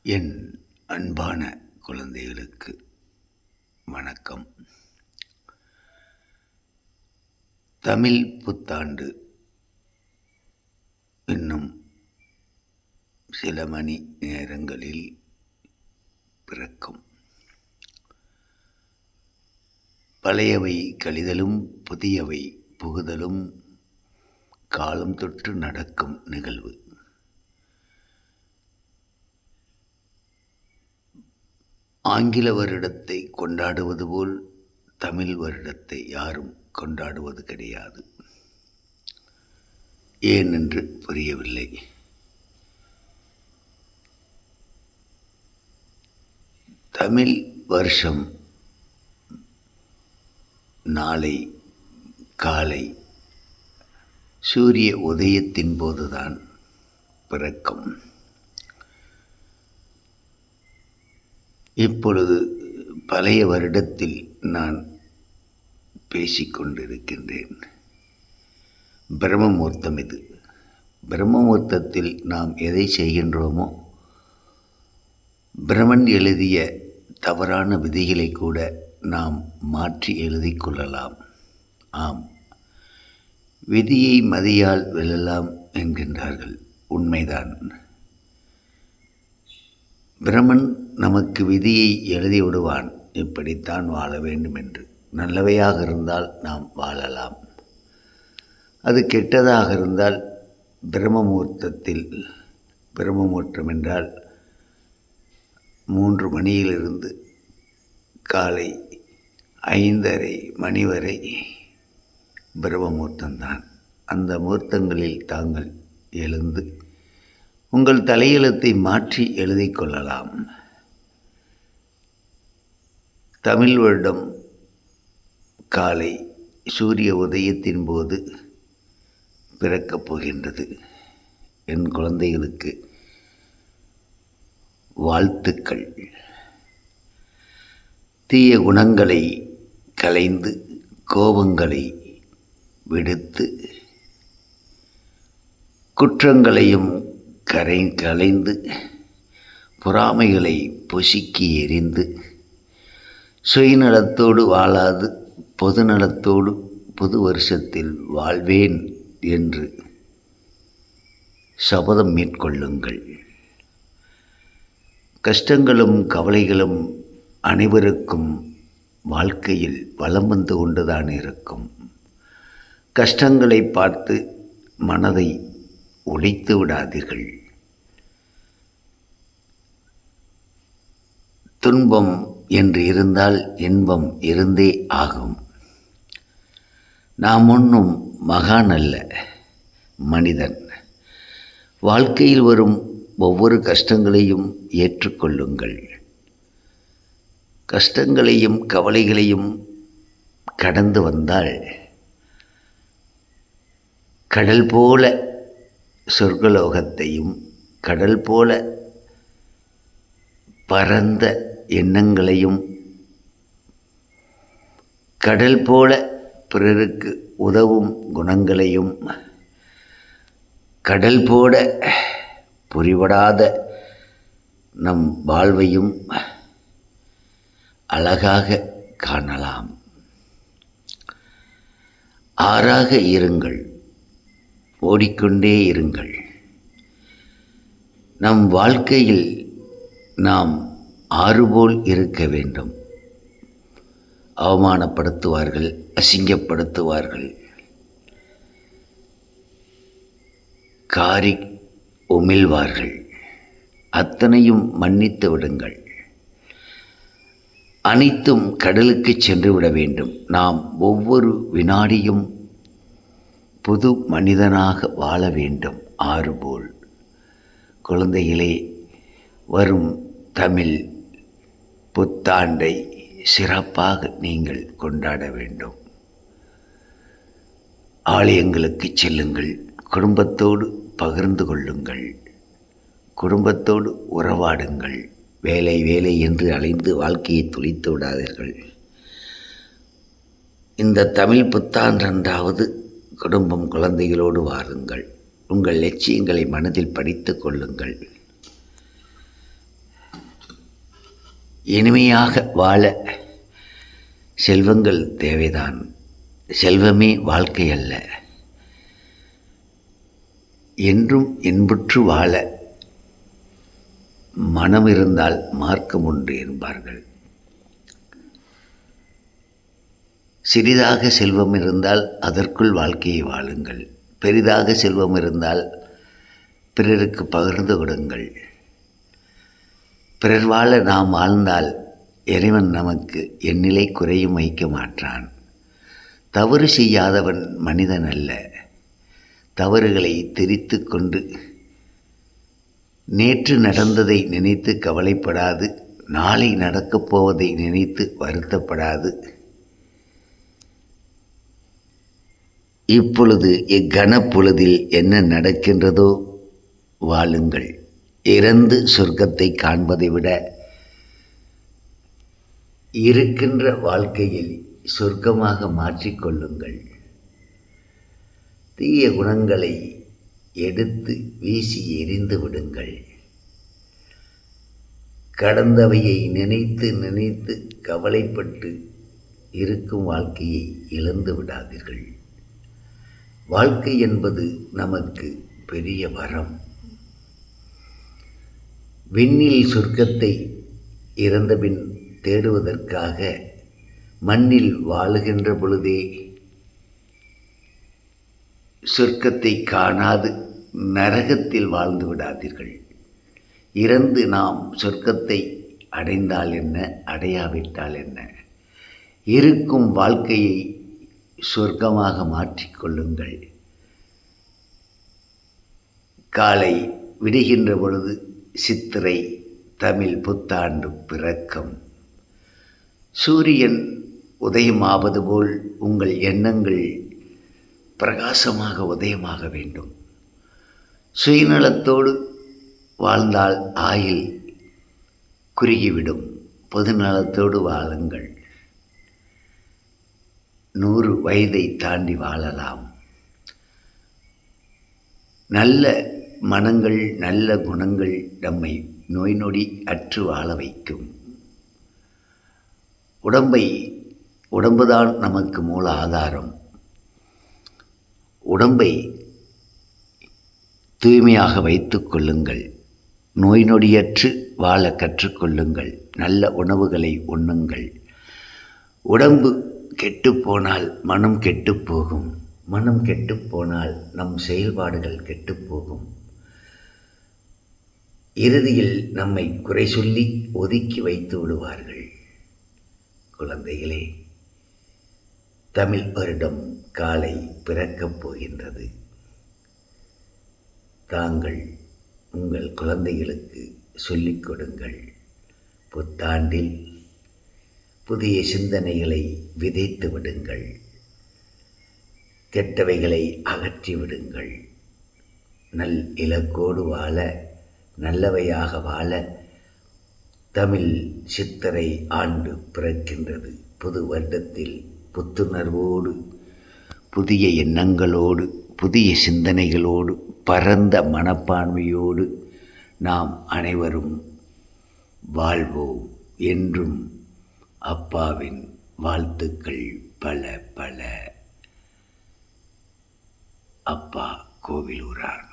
என் அன்பான குழந்தைகளுக்கு வணக்கம். தமிழ் புத்தாண்டு இன்னும் சில மணி நேரங்களில் பிறக்கும். பழையவை கழிதலும் புதியவை புகுதலும் காலம் தொற்று நடக்கும் நிகழ்வு. ஆங்கில வருடத்தை கொண்டாடுவது போல் தமிழ் வருடத்தை யாரும் கொண்டாடுவது கிடையாது. ஏன் என்று புரியவில்லை. தமிழ் வருஷம் நாளை காலை சூரிய உதயத்தின் போதுதான் பிறக்கும். இப்பொழுது பழைய வருடத்தில் நான் பேசிக்கொண்டிருக்கின்றேன். பிரம்மமுகூர்த்தம் இது. பிரம்மமுகூர்த்தத்தில் நாம் எதை செய்கின்றோமோ, பிரமன் எழுதிய தவறான விதிகளை கூட நாம் மாற்றி எழுதி கொள்ளலாம். ஆம், விதியை மதியால் வெல்லலாம் என்கின்றார்கள். உண்மைதான். பிரமன் நமக்கு விதியை எழுதி விடுவான், இப்படித்தான் வாழ வேண்டும் என்று. நல்லவையாக இருந்தால் நாம் வாழலாம், அது கெட்டதாக இருந்தால் பிரம்மமுகூர்த்தத்தில், பிரம்மமுகூர்த்தம் என்றால் 3 மணியிலிருந்து காலை 5:30 மணி வரை பிரம்மமுகூர்த்தம்தான். அந்த முகூர்த்தங்களில் தாங்கள் எழுந்து உங்கள் தலையெழுத்தை மாற்றி எழுதி கொள்ளலாம். தமிழ் வருடம் காலை சூரிய உதயத்தின் போது பிறக்கப் போகின்றது. என் குழந்தைகளுக்கு வாழ்த்துக்கள். தீய குணங்களை களைந்து கோபங்களை விடுத்து குற்றங்களையும் களைந்து பொறாமைகளை பொசுக்கி எறிந்து சுயநலத்தோடு வாழாது பொதுநலத்தோடு புது வருஷத்தில் வாழ்வேன் என்று சபதம் மேற்கொள்ளுங்கள். கஷ்டங்களும் கவலைகளும் அனைவருக்கும் வாழ்க்கையில் வலம் வந்து கொண்டுதான் இருக்கும். கஷ்டங்களை பார்த்து மனதை உடைத்து விடாதீர்கள். துன்பம் என்று இருந்தால் இன்பம் இருந்தே ஆகும். நாம் ஒன்றும் மகான் அல்ல, மனிதன். வாழ்க்கையில் வரும் ஒவ்வொரு கஷ்டங்களையும் ஏற்றுக்கொள்ளுங்கள். கஷ்டங்களையும் கவலைகளையும் கடந்து வந்தால் கடல் போல சொர்க்கலோகத்தையும், கடல் போல பரந்த எண்ணங்களையும், கடல் போல பிறருக்கு உதவும் குணங்களையும், கடல் போல புரிபடாத நம் வாழ்வையும் அழகாக காணலாம். ஆறாக இருங்கள், ஓடிக்கொண்டே இருங்கள். நம் வாழ்க்கையில் நாம் ஆறுபோல் இருக்க வேண்டும். அவமானப்படுத்துவார்கள், அசிங்கப்படுத்துவார்கள், காரி உமிழ்வார்கள். அத்தனையும் மன்னித்து விடுங்கள். அனைத்தும் கடலுக்கு சென்று விட வேண்டும். நாம் ஒவ்வொரு வினாடியும் புது மனிதனாக வாழ வேண்டும். ஆறுபோல். குழந்தைகளே, வரும் தமிழ் புத்தாண்டை சிறப்பாக நீங்கள் கொண்டாட வேண்டும். ஆலயங்களுக்கு செல்லுங்கள், குடும்பத்தோடு பகிர்ந்து கொள்ளுங்கள், குடும்பத்தோடு உறவாடுங்கள். வேலை வேலை என்று அலைந்து வாழ்க்கையை துளித்து விடாதீர்கள். இந்த தமிழ் புத்தாண்டென்றாவது குடும்பம் குழந்தைகளோடு வாருங்கள். உங்கள் லட்சியங்களை மனதில் படித்து கொள்ளுங்கள். இனிமையாக வாழ செல்வங்கள் தேவைதான். செல்வமே வாழ்க்கை அல்ல. என்றும் இன்புற்று வாழ மனம் இருந்தால் மார்க்கம் உண்டு என்பார்கள். சிறிதாக செல்வம் இருந்தால் அதற்குள் வாழ்க்கையை வாழுங்கள். பெரிதாக செல்வம் இருந்தால் பிறருக்கு பகிர்ந்து கொடுங்கள். பிறர் வாழ நாம் வாழ்ந்தால் இறைவன் நமக்கு எந்நிலை குறையும் வைக்க மாட்டான். தவறு செய்யாதவன் மனிதன் அல்ல. தவறுகளை திரித்து கொண்டு நேற்று நடந்ததை நினைத்து கவலைப்படாது, நாளை நடக்கப் போவதை நினைத்து வருத்தப்படாது, இப்பொழுது இக்கணப்பொழுதில் என்ன நடக்கின்றதோ வாழுங்கள். இறந்து சொர்க்கத்தை காண்பதை விட இருக்கின்ற வாழ்க்கையில் சொர்க்கமாக மாற்றிக்கொள்ளுங்கள். தீய குணங்களை எடுத்து வீசி எறிந்து விடுங்கள். கடந்தவையை நினைத்து நினைத்து கவலைப்பட்டு இருக்கும் வாழ்க்கையை இழந்து விடாதீர்கள். வாழ்க்கை என்பது நமக்கு பெரிய வரம். விண்ணில் சொர்க்கத்தை இறந்தபின் தேடுவதற்காக மண்ணில் வாழுகின்ற பொழுதே சொர்க்கத்தை காணாது நரகத்தில் வாழ்ந்து விடாதீர்கள். இறந்து நாம் சொர்க்கத்தை அடைந்தால் என்ன, அடையாவிட்டால் என்ன? இருக்கும் வாழ்க்கையை சொர்க்கமாக மாற்றிக்கொள்ளுங்கள். காலை விடுகின்ற பொழுது சித்திரை தமிழ் புத்தாண்டு பிறக்கம். சூரியன் உதயமாவது போல் உங்கள் எண்ணங்கள் பிரகாசமாக உதயமாக வேண்டும். சுயநலத்தோடு வாழ்ந்தால் ஆயுள் குறுகிவிடும். பொதுநலத்தோடு வாழுங்கள். 100 வயதை தாண்டி வாழலாம். நல்ல மனங்கள், நல்ல குணங்கள் நம்மை நோய் நொடி அற்று வாழ வைக்கும். உடம்புதான் நமக்கு மூல ஆதாரம். உடம்பை தூய்மையாக வைத்து கொள்ளுங்கள். நோய் நொடியற்று வாழ கற்றுக்கொள்ளுங்கள். நல்ல உணவுகளை உண்ணுங்கள். உடம்பு கெட்டுப்போனால் மனம் கெட்டுப்போகும். மனம் கெட்டுப்போனால் நம் செயல்பாடுகள் கெட்டுப்போகும். இறுதியில் நம்மை குறை சொல்லி ஒதுக்கி வைத்து விடுவார்கள். குழந்தைகளே, தமிழ் வருடம் காலை பிறக்கப் போகின்றது. தாங்கள் உங்கள் குழந்தைகளுக்கு சொல்லிக் கொடுங்கள். புத்தாண்டில் புதிய சிந்தனைகளை விதைத்து விடுங்கள். கெட்டவைகளை அகற்றி விடுங்கள். நல் இலக்கோடு வாழ, நல்லவையாக வாழ தமிழ் சித்திரை ஆண்டு பிறக்கின்றது. புது வருடத்தில் புத்துணர்வோடு, புதிய எண்ணங்களோடு, புதிய சிந்தனைகளோடு, பரந்த மனப்பான்மையோடு நாம் அனைவரும் வாழ்வோம். என்றும் அப்பாவின் வாழ்த்துக்கள் பல பல. அப்பா கோவிலூரான்.